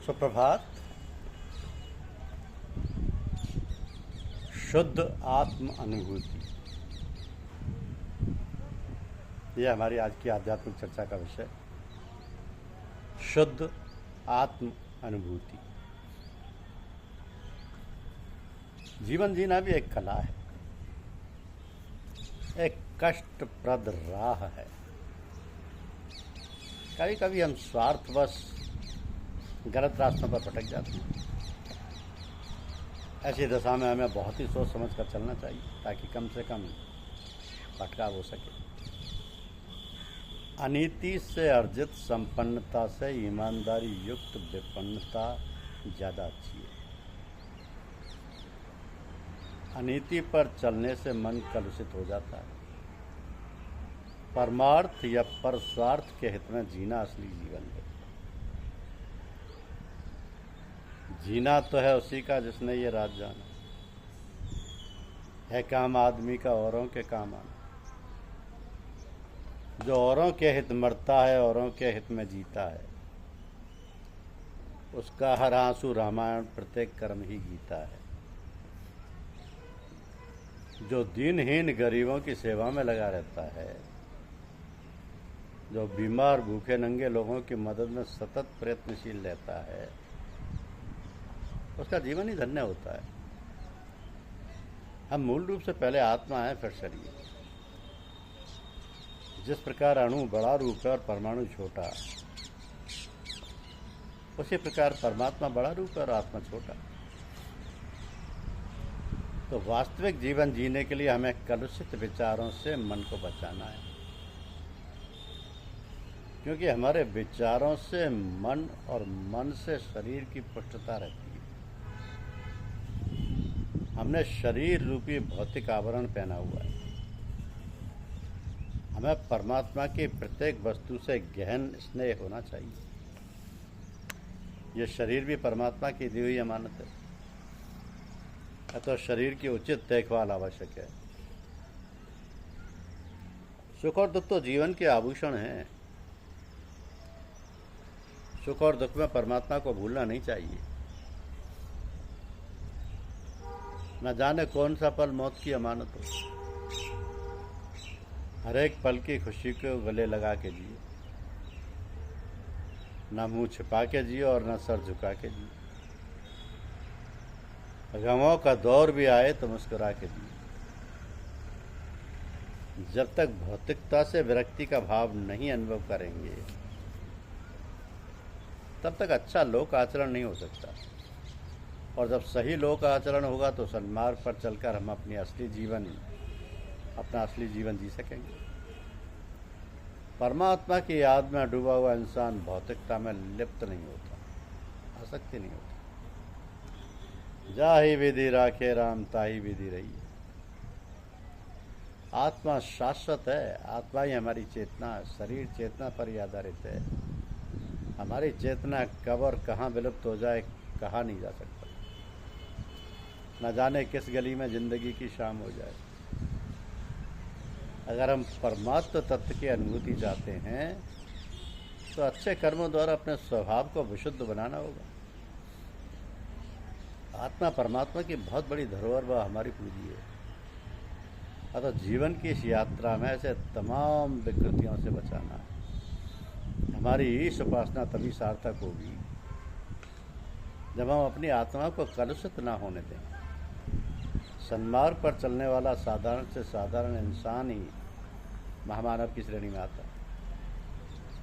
सुप्रभात। शुद्ध आत्म अनुभूति, यह हमारी आज की आध्यात्मिक चर्चा का विषय। शुद्ध आत्म अनुभूति। जीवन जीना भी एक कला है, एक कष्टप्रद राह है। कभी कभी हम स्वार्थवश गलत रास्तों पर भटक जाते हैं। ऐसी दशा में हमें बहुत ही सोच समझ कर चलना चाहिए ताकि कम से कम भटकाव हो सके। अनीति से अर्जित संपन्नता से ईमानदारी युक्त विपन्नता ज़्यादा अच्छी है। अनीति पर चलने से मन कलुषित हो जाता है। परमार्थ या परस्वार्थ के हित में जीना असली जीवन है। जीना तो है उसी का जिसने ये राज जाना है। काम आदमी का औरों के काम आना। जो औरों के हित मरता है, औरों के हित में जीता है, उसका हर आंसू रामायण, प्रत्येक कर्म ही गीता है। जो दीनहीन गरीबों की सेवा में लगा रहता है, जो बीमार भूखे नंगे लोगों की मदद में सतत प्रयत्नशील रहता है, उसका जीवन ही धन्य होता है। हम मूल रूप से पहले आत्मा है, फिर शरीर। जिस प्रकार अणु बड़ा रूप है और परमाणु छोटा, उसी प्रकार परमात्मा बड़ा रूप है और आत्मा छोटा। तो वास्तविक जीवन जीने के लिए हमें कलुषित विचारों से मन को बचाना है, क्योंकि हमारे विचारों से मन और मन से शरीर की पुष्टता रहती है। हमने शरीर रूपी भौतिक आवरण पहना हुआ है। हमें परमात्मा की प्रत्येक वस्तु से गहन स्नेह होना चाहिए। यह शरीर भी परमात्मा की दी हुई अमानत है, अतः शरीर की उचित देखभाल आवश्यक है। सुख और दुख तो जीवन के आभूषण हैं। सुख और दुख में परमात्मा को भूलना नहीं चाहिए। न जाने कौन सा पल मौत की अमानत हो। हर एक पल की खुशी को गले लगा के जिए, न मुंह छिपा के जिए और न सर झुका के जिए। गमों का दौर भी आए तो मुस्कुरा के जिए। जब तक भौतिकता से विरक्ति का भाव नहीं अनुभव करेंगे, तब तक अच्छा लोक आचरण नहीं हो सकता। और जब सही लोक आचरण होगा तो सन्मार्ग पर चलकर हम अपना असली जीवन जी सकेंगे। परमात्मा की याद में डूबा हुआ इंसान भौतिकता में लिप्त नहीं होता, आसक्ति नहीं होती। जाहि विधि राखे राम ताहि विधि रही। आत्मा शाश्वत है। आत्मा ही हमारी चेतना है। शरीर चेतना पर ही आधारित है। हमारी चेतना कब और कहाँ विलुप्त हो जाए, कहा नहीं जा सकता। न जाने किस गली में जिंदगी की शाम हो जाए। अगर हम परमात्म तत्व की अनुभूति चाहते हैं तो अच्छे कर्मों द्वारा अपने स्वभाव को विशुद्ध बनाना होगा। आत्मा परमात्मा की बहुत बड़ी धरोहर व हमारी पूंजी है। अतः जीवन की इस यात्रा में ऐसे तमाम विकृतियों से बचाना है। हमारी ईश उपासना तभी सार्थक होगी जब हम अपनी आत्मा को कलुषित ना होने दें। सन्मार्ग पर चलने वाला साधारण से साधारण इंसान ही महामानव की श्रेणी में आता है।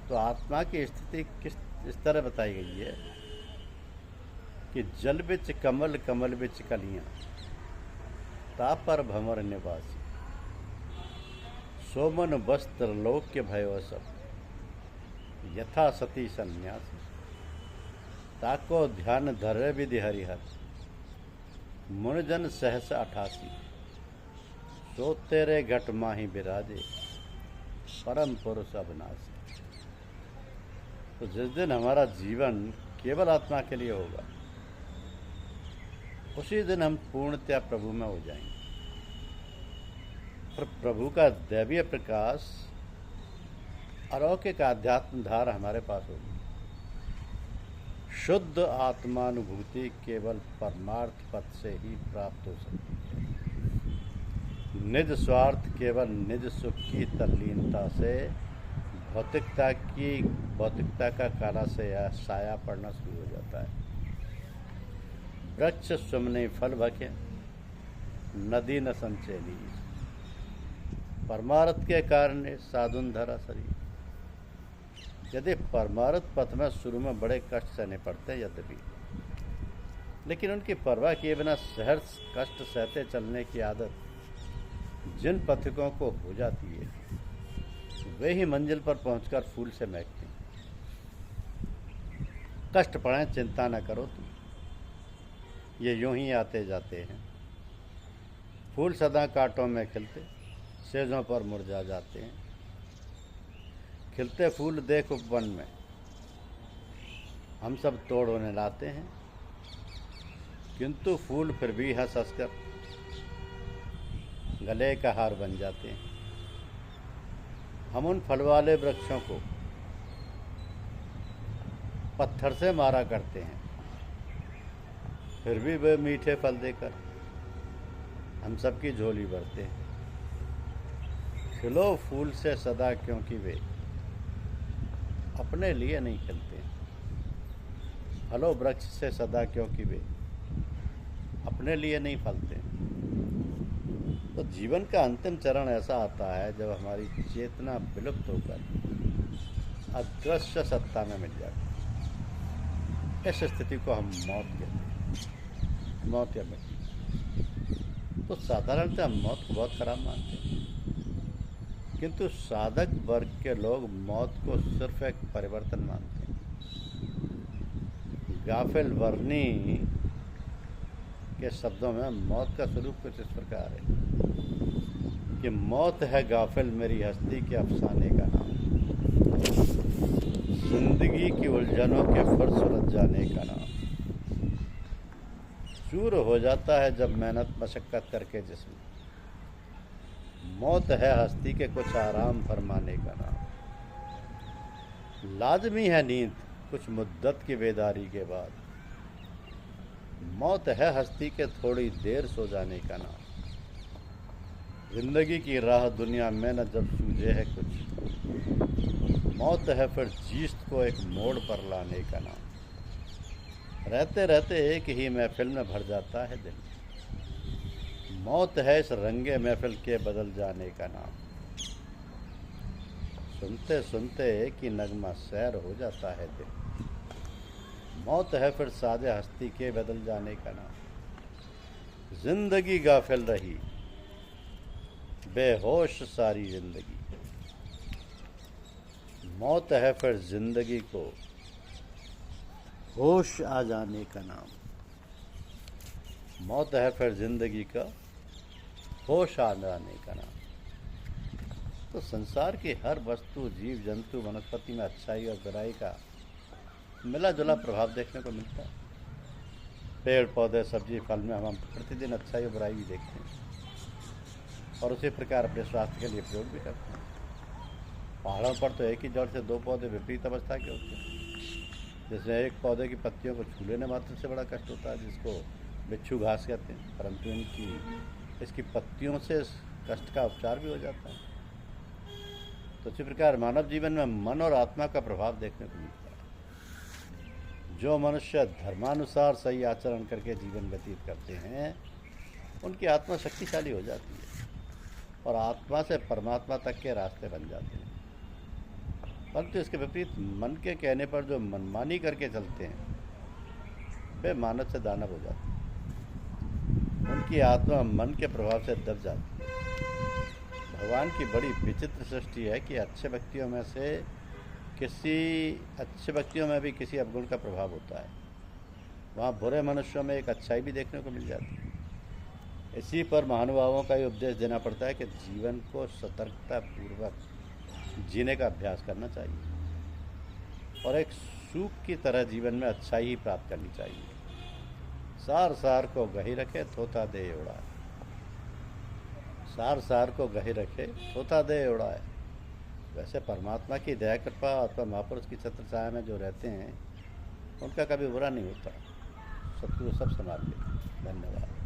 तो आत्मा की स्थिति इस तरह बताई गई है कि जल बिच कमल, कमल बिच कलियां, ताप पर भंवर निवासी, सोमन वस्त्र लोक के भयो सब, यथा सती सन्यासी, ताको ध्यान धरे विधि हरिहर, मुनजन सहस 88, सो तेरे घट माही बिराजे, परम पुरुष अविनाशी। तो जिस दिन हमारा जीवन केवल आत्मा के लिए होगा, उसी दिन हम पूर्णतया प्रभु में हो जाएंगे। पर प्रभु का दैवीय प्रकाश, अलौकिक आध्यात्म धारा हमारे पास होगी। शुद्ध आत्मानुभूति केवल परमार्थ पद से ही प्राप्त हो सकती है। निज स्वार्थ केवल निज सुख की तल्लीनता से भौतिकता का काला से साया पड़ना शुरू हो जाता है। वृक्ष सुमने फल भके, नदी न संचेली, परमार्थ के कारण साधुन धरा शरीर। यदि परमार्थ पथ में शुरू में बड़े कष्ट सहने पड़ते हैं यद्यपि, लेकिन उनकी परवाह किए बिना सहर्ष कष्ट सहते चलने की आदत जिन पथिकों को हो जाती है वे ही मंजिल पर पहुंचकर फूल से महकते हैं। कष्ट पड़े चिंता न करो तुम, ये यूं ही आते जाते हैं। फूल सदा कांटों में खिलते, सेजों पर मुरझा जाते हैं। खिलते फूल देख उपवन में, हम सब तोड़ उन्हें लाते हैं, किंतु फूल फिर भी हंस हंसकर गले का हार बन जाते हैं। हम उन फल वाले वृक्षों को पत्थर से मारा करते हैं, फिर भी वे मीठे फल देकर हम सबकी झोली भरते हैं। खिलो फूल से सदा क्योंकि वे अपने लिए नहीं खिलते, फलो वृक्ष से सदा क्योंकि वे अपने लिए नहीं फलते। तो जीवन का अंतिम चरण ऐसा आता है जब हमारी चेतना विलुप्त होकर अदृश्य सत्ता में मिल जाती है। इस स्थिति को हम मौत कहते हैं, मौत या मृत्यु। तो साधारणतः हम मौत को बहुत खराब मानते हैं, किंतु साधक वर्ग के लोग मौत को सिर्फ एक परिवर्तन मानते हैं। गाफिल वर्णी के शब्दों में मौत का स्वरूप कुछ इस प्रकार है कि मौत है गाफिल मेरी हस्ती के अफसाने का नाम, जिंदगी की उलझनों के फिर सुलझ जाने का नाम। चूर हो जाता है जब मेहनत मशक्कत करके जिस्म, मौत है हस्ती के कुछ आराम फरमाने का नाम। लाजमी है नींद कुछ मुद्दत की बेदारी के बाद, मौत है हस्ती के थोड़ी देर सो जाने का नाम। जिंदगी की राह दुनिया में न जब सूझे है कुछ, मौत है फिर जीस्त को एक मोड़ पर लाने का नाम। रहते रहते एक ही महफिल में भर जाता है दिल, मौत है इस रंगे महफिल के बदल जाने का नाम। सुनते सुनते एक ही नगमा सैर हो जाता है दिल, मौत है फिर सादे हस्ती के बदल जाने का नाम। जिंदगी गाफिल रही बेहोश सारी जिंदगी, मौत है फिर जिंदगी को होश आ जाने का नाम। मौत है फिर जिंदगी का होश आ जाने का नाम। तो संसार की हर वस्तु, जीव जंतु, वनस्पति में अच्छाई और बुराई का मिला जुला प्रभाव देखने को मिलता है। पेड़ पौधे सब्जी फल में हम प्रतिदिन अच्छाई और बुराई भी देखते हैं और उसी प्रकार अपने स्वास्थ्य के लिए प्रयोग भी करते हैं। पहाड़ों पर तो एक ही जड़ से दो पौधे विपरीत अवस्था के होते हैं, जिसमें एक पौधे की पत्तियों को छू लेने मात्र से बड़ा कष्ट होता है, जिसको बिच्छू घास कहते हैं, परंतु इसकी पत्तियों से कष्ट का उपचार भी हो जाता है। तो इसी प्रकार मानव जीवन में मन और आत्मा का प्रभाव देखने को मिलता है। जो मनुष्य धर्मानुसार सही आचरण करके जीवन व्यतीत करते हैं उनकी आत्मा शक्तिशाली हो जाती है और आत्मा से परमात्मा तक के रास्ते बन जाते हैं। परंतु इसके विपरीत मन के कहने पर जो मनमानी करके चलते हैं वे मानव से दानव हो जाते हैं। उनकी आत्मा मन के प्रभाव से दब जाती है। भगवान की बड़ी विचित्र सृष्टि है कि अच्छे व्यक्तियों में भी किसी अवगुण का प्रभाव होता है। वहाँ बुरे मनुष्यों में एक अच्छाई भी देखने को मिल जाती है। इसी पर महानुभावों का ये उपदेश देना पड़ता है कि जीवन को सतर्कता पूर्वक जीने का अभ्यास करना चाहिए और एक सूख की तरह जीवन में अच्छाई ही प्राप्त करनी चाहिए। सार सार को गही रखे थोथा दे उड़ाए, सार सार को गही रखे थोथा दे उड़ाए। वैसे परमात्मा की दया कृपा अथवा महापुरुष की छत्र छाया में जो रहते हैं उनका कभी बुरा नहीं होता। सतगुरु सब संभाल लेते। धन्यवाद।